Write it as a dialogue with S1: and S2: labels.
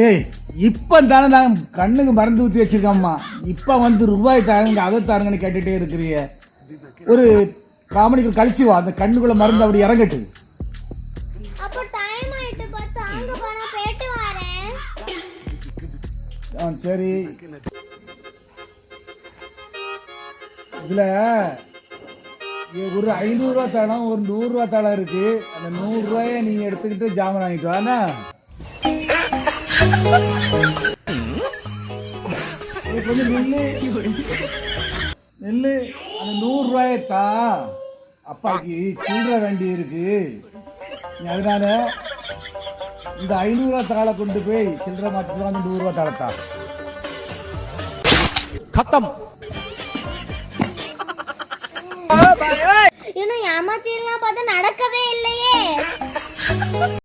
S1: ஏய் இப்போ தானே நான் கண்ணுக்கு மருந்து ஊற்றி வச்சிருக்கேம்மா. இப்போ வந்து ரூபாய் தாருங்க அதை தாருங்கன்னு கேட்டுகிட்டே இருக்கிறிய. ஒரு காமணிக்கு கழிச்சு வா, அந்த கண்ணுக்குள்ள மருந்து அப்படி இறங்கட்டு. சரி, இதுல ஒரு 500 ரூபா தாளம் ஒரு 100 ரூபா தாளம் இருக்கு. அந்த 100 ரூபாய நீங்க எடுத்துக்கிட்டு ஜாமான் வாங்கிட்டு வாண்ணா. கொஞ்சம் நெல்லு அந்த 100 ரூபாயை தான் அப்பாக்கு சில்லற வேண்டி இருக்கு. அதனால இந்த 500 ரூபா தாளை கொண்டு போய் சில்லற மாத்திட்டு அந்த 100 ரூபா தாளத்தா கத்தம்.
S2: இன்னும் ஏமாத்திரலாம் பார்த்தா நடக்கவே இல்லையே.